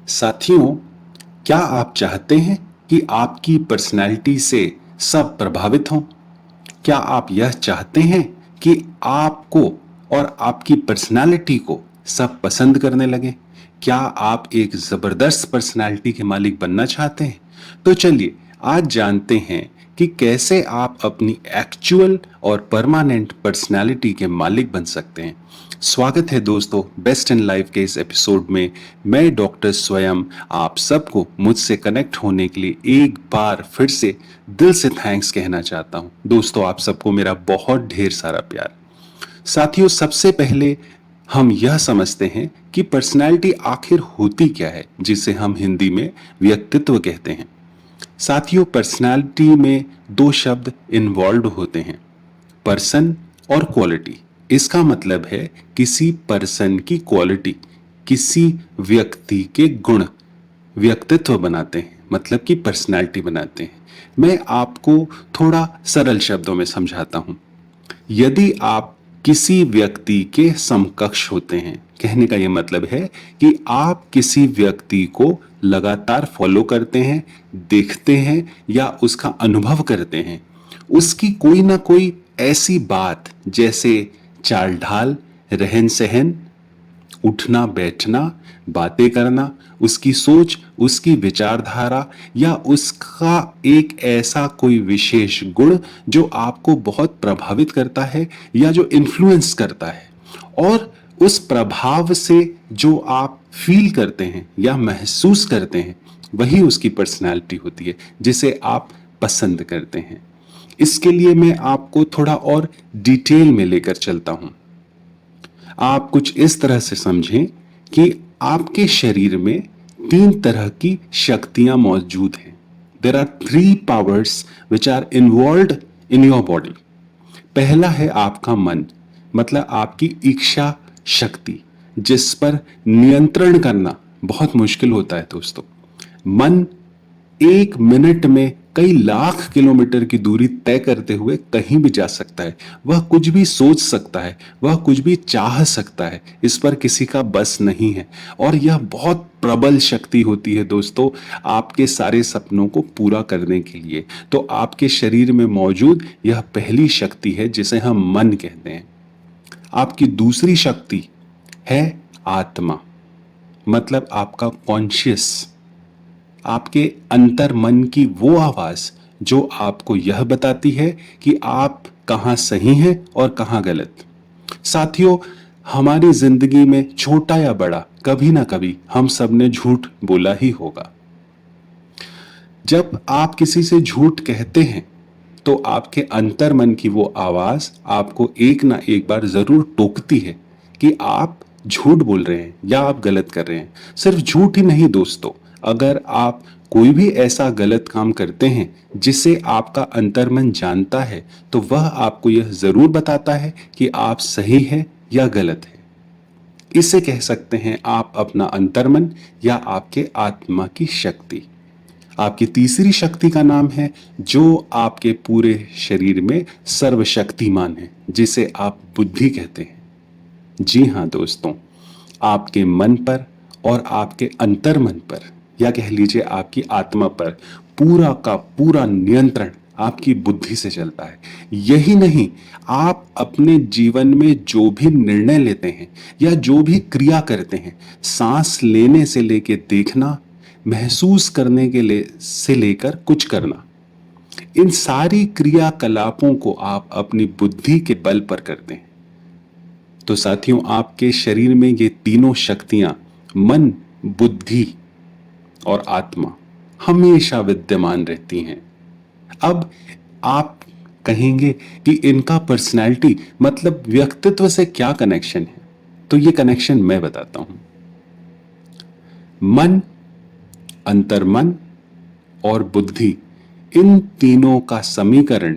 साथियों, क्या आप चाहते हैं कि आपकी पर्सनैलिटी से सब प्रभावित हों? क्या आप यह चाहते हैं कि आपको और आपकी पर्सनैलिटी को सब पसंद करने लगे? क्या आप एक जबरदस्त पर्सनैलिटी के मालिक बनना चाहते हैं? तो चलिए आज जानते हैं कि कैसे आप अपनी एक्चुअल और परमानेंट पर्सनैलिटी के मालिक बन सकते हैं। स्वागत है दोस्तों बेस्ट इन लाइफ के इस एपिसोड में। मैं डॉक्टर स्वयं आप सबको मुझसे कनेक्ट होने के लिए एक बार फिर से दिल से थैंक्स कहना चाहता हूं। दोस्तों, आप सबको मेरा बहुत ढेर सारा प्यार। साथियों, सबसे पहले हम यह समझते हैं कि पर्सनैलिटी आखिर होती क्या है, जिसे हम हिंदी में व्यक्तित्व कहते हैं। साथियों, पर्सनैलिटी में दो शब्द इन्वॉल्व होते हैं, पर्सन और क्वालिटी। इसका मतलब है किसी पर्सन की क्वालिटी, किसी व्यक्ति के गुण व्यक्तित्व बनाते हैं, मतलब कि पर्सनैलिटी बनाते हैं। मैं आपको थोड़ा सरल शब्दों में समझाता हूं। यदि आप किसी व्यक्ति के समकक्ष होते हैं, कहने का यह मतलब है कि आप किसी व्यक्ति को लगातार फॉलो करते हैं, देखते हैं या उसका अनुभव करते हैं, उसकी कोई ना कोई ऐसी बात, जैसे चाल ढाल, रहन सहन, उठना बैठना, बातें करना, उसकी सोच, उसकी विचारधारा या उसका एक ऐसा कोई विशेष गुण जो आपको बहुत प्रभावित करता है या जो इन्फ्लुएंस करता है, और उस प्रभाव से जो आप फील करते हैं या महसूस करते हैं, वही उसकी पर्सनालिटी होती है, जिसे आप पसंद करते हैं। इसके लिए मैं आपको थोड़ा और डिटेल में लेकर चलता हूं। आप कुछ इस तरह से समझें कि आपके शरीर में तीन तरह की शक्तियां मौजूद हैं। There are three powers which are involve in your body. पहला है आपका मन, मतलब आपकी इच्छा शक्ति, जिस पर नियंत्रण करना बहुत मुश्किल होता है दोस्तों। मन एक मिनट में कई लाख किलोमीटर की दूरी तय करते हुए कहीं भी जा सकता है। वह कुछ भी सोच सकता है, वह कुछ भी चाह सकता है, इस पर किसी का बस नहीं है। और यह बहुत प्रबल शक्ति होती है दोस्तों, आपके सारे सपनों को पूरा करने के लिए। तो आपके शरीर में मौजूद यह पहली शक्ति है, जिसे हम मन कहते हैं। आपकी दूसरी शक्ति है आत्मा, मतलब आपका कॉन्शियस, आपके अंतर मन की वो आवाज जो आपको यह बताती है कि आप कहां सही हैं और कहां गलत। साथियों, हमारी जिंदगी में छोटा या बड़ा कभी ना कभी हम सब ने झूठ बोला ही होगा। जब आप किसी से झूठ कहते हैं तो आपके अंतर मन की वो आवाज आपको एक ना एक बार जरूर टोकती है कि आप झूठ बोल रहे हैं या आप गलत कर रहे हैं। सिर्फ झूठ ही नहीं दोस्तों, अगर आप कोई भी ऐसा गलत काम करते हैं जिसे आपका अंतर्मन जानता है, तो वह आपको यह जरूर बताता है कि आप सही है या गलत है। इसे कह सकते हैं आप अपना अंतर्मन या आपके आत्मा की शक्ति। आपकी तीसरी शक्ति का नाम है, जो आपके पूरे शरीर में सर्वशक्तिमान है, जिसे आप बुद्धि कहते हैं। जी हां दोस्तों, आपके मन पर और आपके अंतर्मन पर, या कह लीजिए आपकी आत्मा पर, पूरा का पूरा नियंत्रण आपकी बुद्धि से चलता है। यही नहीं, आप अपने जीवन में जो भी निर्णय लेते हैं या जो भी क्रिया करते हैं, सांस लेने से लेकर देखना, महसूस करने के लिए से लेकर कुछ करना, इन सारी क्रियाकलापों को आप अपनी बुद्धि के बल पर करते हैं। तो साथियों, आपके शरीर में ये तीनों शक्तियां, मन, बुद्धि और आत्मा, हमेशा विद्यमान रहती हैं। अब आप कहेंगे कि इनका पर्सनैलिटी मतलब व्यक्तित्व से क्या कनेक्शन है? तो ये कनेक्शन मैं बताता हूं। मन, अंतर्मन और बुद्धि, इन तीनों का समीकरण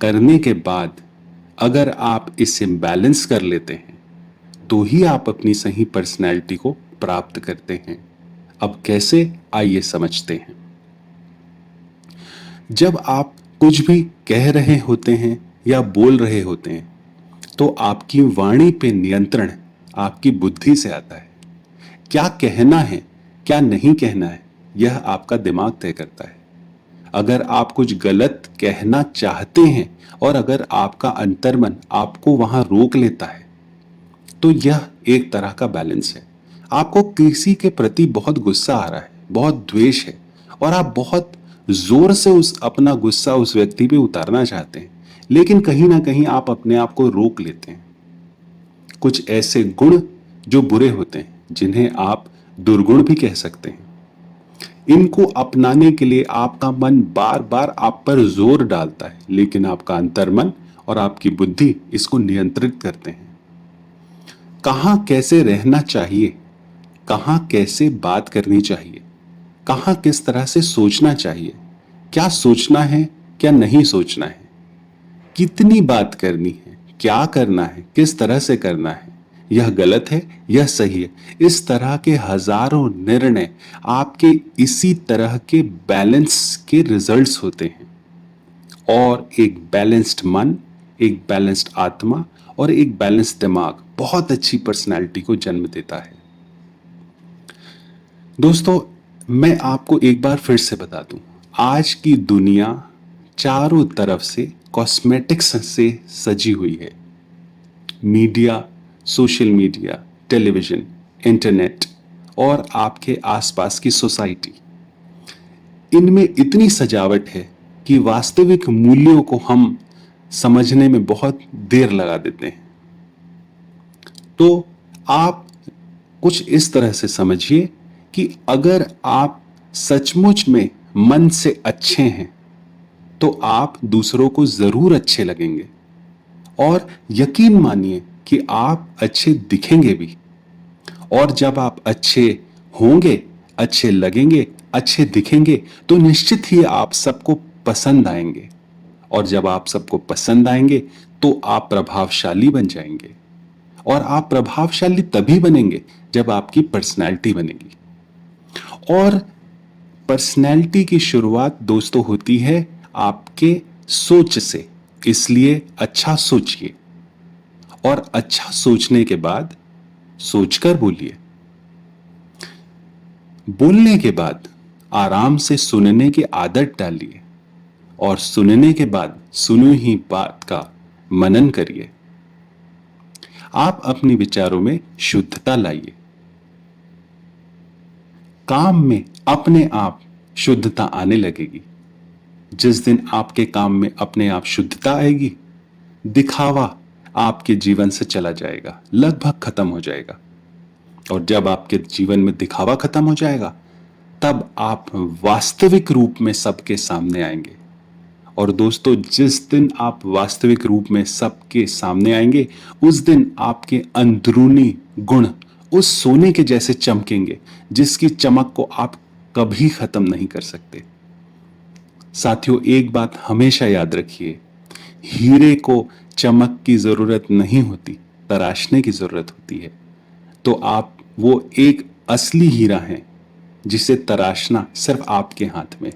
करने के बाद अगर आप इसे बैलेंस कर लेते हैं, तो ही आप अपनी सही पर्सनैलिटी को प्राप्त करते हैं। अब कैसे, आइए समझते हैं। जब आप कुछ भी कह रहे होते हैं या बोल रहे होते हैं, तो आपकी वाणी पे नियंत्रण आपकी बुद्धि से आता है। क्या कहना है, क्या नहीं कहना है, यह आपका दिमाग तय करता है। अगर आप कुछ गलत कहना चाहते हैं और अगर आपका अंतर्मन आपको वहां रोक लेता है, तो यह एक तरह का बैलेंस है। आपको किसी के प्रति बहुत गुस्सा आ रहा है, बहुत द्वेष है, और आप बहुत जोर से उस अपना गुस्सा उस व्यक्ति पे उतारना चाहते हैं, लेकिन कहीं ना कहीं आप अपने आप को रोक लेते हैं। कुछ ऐसे गुण जो बुरे होते हैं, जिन्हें आप दुर्गुण भी कह सकते हैं, इनको अपनाने के लिए आपका मन बार बार आप पर जोर डालता है, लेकिन आपका अंतर्मन और आपकी बुद्धि इसको नियंत्रित करते हैं। कहां कैसे रहना चाहिए, कहां कैसे बात करनी चाहिए, कहां किस तरह से सोचना चाहिए, क्या सोचना है क्या नहीं सोचना है, कितनी बात करनी है, क्या करना है, किस तरह से करना है, यह गलत है यह सही है, इस तरह के हजारों निर्णय आपके इसी तरह के बैलेंस के रिजल्ट्स होते हैं। और एक बैलेंस्ड मन, एक बैलेंस्ड आत्मा और एक बैलेंस्ड दिमाग बहुत अच्छी पर्सनालिटी को जन्म देता है। दोस्तों, मैं आपको एक बार फिर से बता दूं, आज की दुनिया चारों तरफ से कॉस्मेटिक्स से सजी हुई है। Media, social media, television, internet और आपके आसपास की सोसाइटी, इनमें इतनी सजावट है कि वास्तविक मूल्यों को हम समझने में बहुत देर लगा देते हैं। तो आप कुछ इस तरह से समझिए कि अगर आप सचमुच में मन से अच्छे हैं, तो आप दूसरों को जरूर अच्छे लगेंगे, और यकीन मानिए कि आप अच्छे दिखेंगे भी। और जब आप अच्छे होंगे, अच्छे लगेंगे, अच्छे दिखेंगे, तो निश्चित ही आप सबको पसंद आएंगे। और जब आप सबको पसंद आएंगे, तो आप प्रभावशाली बन जाएंगे। और आप प्रभावशाली तभी बनेंगे जब आपकी पर्सनैलिटी बनेगी। और पर्सनैलिटी की शुरुआत दोस्तों होती है आपके सोच से। इसलिए अच्छा सोचिए, और अच्छा सोचने के बाद सोचकर बोलिए। बोलने के बाद आराम से सुनने की आदत डालिए, और सुनने के बाद सुनी ही बात का मनन करिए। आप अपने विचारों में शुद्धता लाइए। काम में अपने आप शुद्धता आने लगेगी। जिस दिन आपके काम में अपने आप शुद्धता आएगी, दिखावा आपके जीवन से चला जाएगा, लगभग खत्म हो जाएगा। और जब आपके जीवन में दिखावा खत्म हो जाएगा, तब आप वास्तविक रूप में सबके सामने आएंगे। और दोस्तों, जिस दिन आप वास्तविक रूप में सबके सामने आएंगे, उस दिन आपके अंदरूनी गुण उस सोने के जैसे चमकेंगे, जिसकी चमक को आप कभी खत्म नहीं कर सकते। साथियों, एक बात हमेशा याद रखिए, हीरे को चमक की जरूरत नहीं होती, तराशने की जरूरत होती है। तो आप वो एक असली हीरा हैं, जिसे तराशना सिर्फ आपके हाथ में।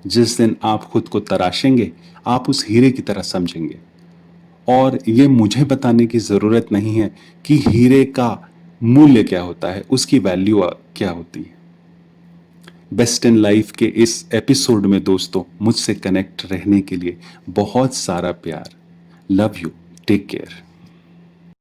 जिस दिन आप खुद को तराशेंगे, आप उस हीरे की तरह समझेंगे। और ये मुझे बताने की जरूरत नहीं है कि हीरे का मूल्य क्या होता है, उसकी वैल्यू क्या होती है। बेस्ट इन लाइफ के इस एपिसोड में दोस्तों, मुझसे कनेक्ट रहने के लिए बहुत सारा प्यार। Love you, take care.